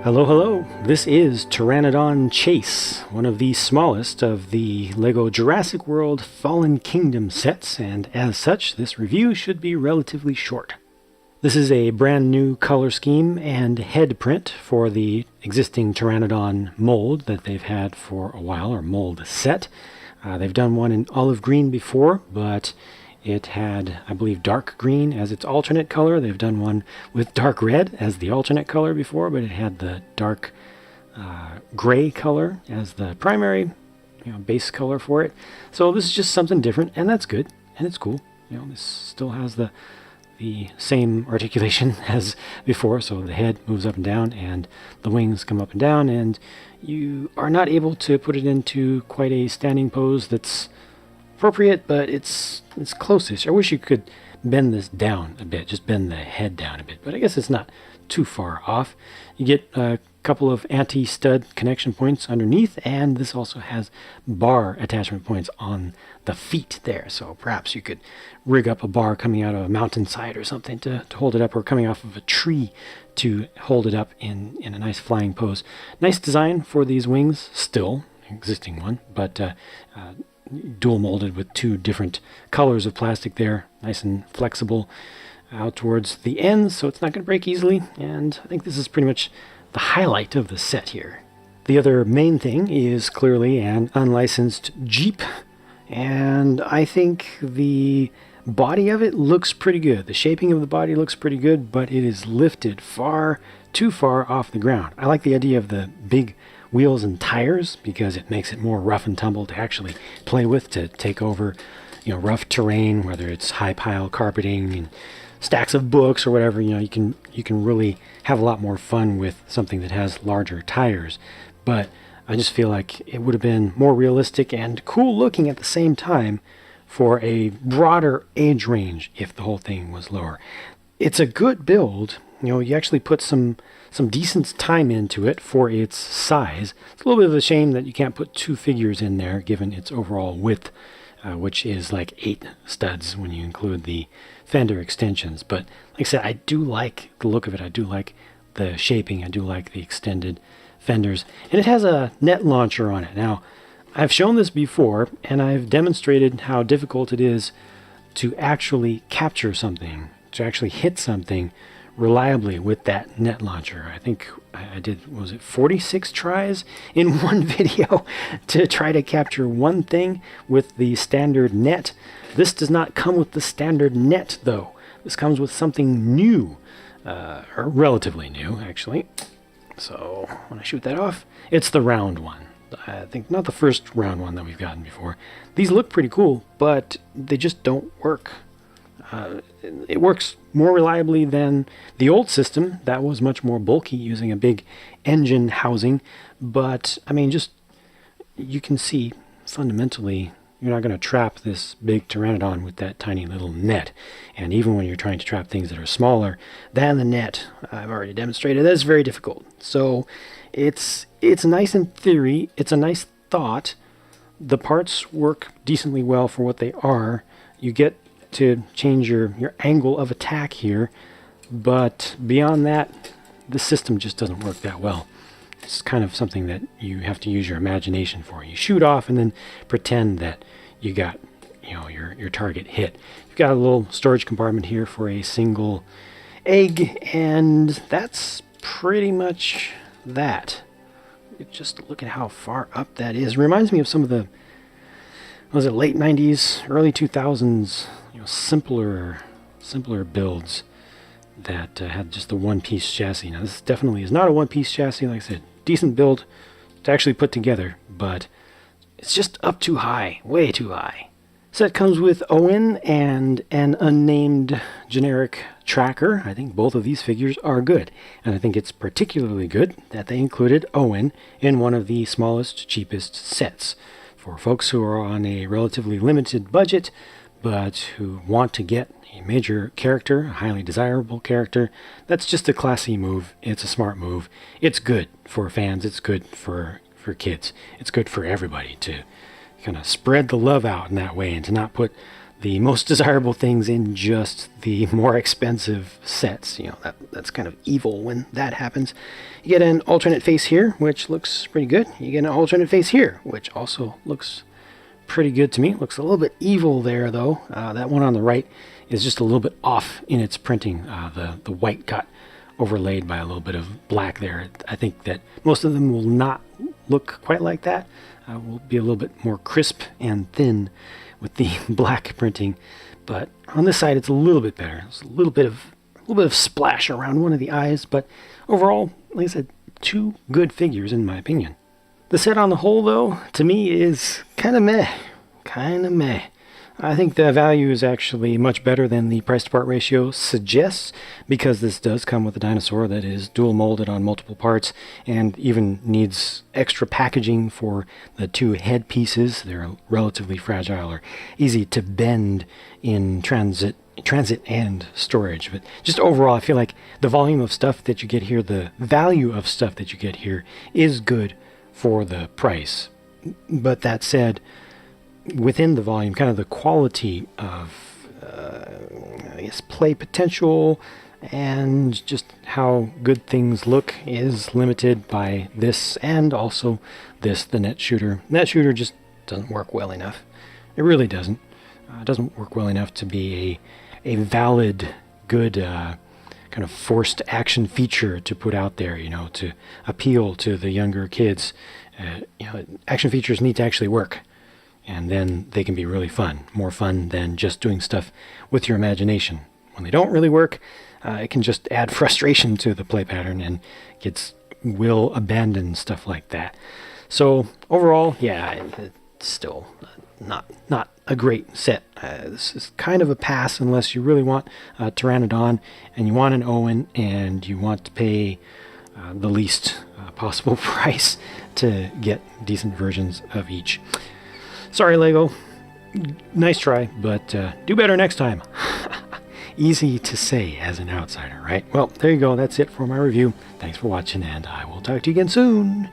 Hello, hello. This is Pteranodon Chase, one of the smallest of the LEGO Jurassic World Fallen Kingdom sets, and as such, this review should be relatively short. This is a brand new color scheme and head print for the existing Pteranodon mold that they've had for a while, or mold set. They've done one in olive green before, but it had, I believe, dark green as its alternate color. They've done one with dark red as the alternate color before, but it had the dark gray color as the primary, base color for it. So this is just something different, and that's good, and it's cool. This still has the same articulation as before, so the head moves up and down, and the wings come up and down, and you are not able to put it into quite a standing pose that's appropriate, but it's closest. I wish you could bend this down a bit, just bend the head down a bit, but I guess it's not too far off. You get a couple of anti-stud connection points underneath, and this also has bar attachment points on the feet there, so perhaps you could rig up a bar coming out of a mountainside or something to hold it up, or coming off of a tree to hold it up in a nice flying pose. Nice design for these wings, still existing one, but dual molded with two different colors of plastic there, nice and flexible out towards the ends, so it's not going to break easily, and I think this is pretty much the highlight of the set here. The other main thing is clearly an unlicensed Jeep, and I think the body of it looks pretty good. The shaping of the body looks pretty good, but it is lifted far too far off the ground. I like the idea of the big wheels and tires because it makes it more rough and tumble to actually play with, to take over rough terrain, whether it's high pile carpeting and stacks of books or whatever. You can really have a lot more fun with something that has larger tires. But I just feel like it would have been more realistic and cool looking at the same time for a broader age range if the whole thing was lower. It's a good build. You actually put some decent time into it for its size. It's a little bit of a shame that you can't put two figures in there given its overall width, which is like 8 studs when you include the fender extensions. But like I said, I do like the look of it. I do like the shaping. I do like the extended fenders. And it has a net launcher on it. Now, I've shown this before, and I've demonstrated how difficult it is to actually capture something, to actually hit something reliably with that net launcher. I think I did, was it 46 tries in one video to try to capture one thing with the standard net. This does not come with the standard net though. This comes with something new, or relatively new actually. So when I shoot that off, it's the round one. I think not the first round one that we've gotten before. These look pretty cool, but they just don't work. It works more reliably than the old system that was much more bulky, using a big engine housing. But I mean, just you can see fundamentally you're not going to trap this big pteranodon with that tiny little net. And even when you're trying to trap things that are smaller than the net, I've already demonstrated that's very difficult. So it's nice in theory. It's a nice thought. The parts work decently well for what they are. You get to change your angle of attack here, but beyond that, the system just doesn't work that well. It's kind of something that you have to use your imagination for. You shoot off and then pretend that you got your target hit. You've got a little storage compartment here for a single egg, and that's pretty much that. Just look at how far up that is. It reminds me of some of the late 90s, early 2000s, simpler builds that had just the one-piece chassis. Now this definitely is not a one-piece chassis. Like I said, decent build to actually put together, but it's just up too high, way too high. Set comes with Owen and an unnamed generic tracker. I think both of these figures are good, and I think it's particularly good that they included Owen in one of the smallest, cheapest sets. For folks who are on a relatively limited budget, but who want to get a major character, a highly desirable character, that's just a classy move. It's a smart move. It's good for fans. It's good for kids. It's good for everybody to kind of spread the love out in that way, and to not put the most desirable things in just the more expensive sets. You know, that's kind of evil when that happens. You get an alternate face here, which looks pretty good. You get an alternate face here, which also looks pretty good to me. Looks a little bit evil there, though. That one on the right is just a little bit off in its printing. The white got overlaid by a little bit of black there. I think that most of them will not look quite like that. Will be a little bit more crisp and thin with the black printing, but on this side it's a little bit better. It's a little bit of splash around one of the eyes, but overall, like I said, two good figures in my opinion. The set on the whole, though, to me is kind of meh. I think the value is actually much better than the price to part ratio suggests, because this does come with a dinosaur that is dual molded on multiple parts and even needs extra packaging for the two head pieces. They're relatively fragile or easy to bend in transit and storage. But just overall, I feel like the volume of stuff that you get here, the value of stuff that you get here is good for the price. But that said, within the volume, kind of the quality of, I guess, play potential and just how good things look is limited by this, and also this, the net shooter. Net shooter just doesn't work well enough. It really doesn't. It doesn't work well enough to be a valid, good, kind of forced action feature to put out there, you know, to appeal to the younger kids. You know, action features need to actually work. And then they can be really fun, more fun than just doing stuff with your imagination. When they don't really work, it can just add frustration to the play pattern and will abandon stuff like that. So overall, yeah, it's still not a great set. This is kind of a pass unless you really want a Pteranodon and you want an Owen and you want to pay the least possible price to get decent versions of each. Sorry, Lego. Nice try, but do better next time. Easy to say as an outsider, right? Well, there you go. That's it for my review. Thanks for watching, and I will talk to you again soon.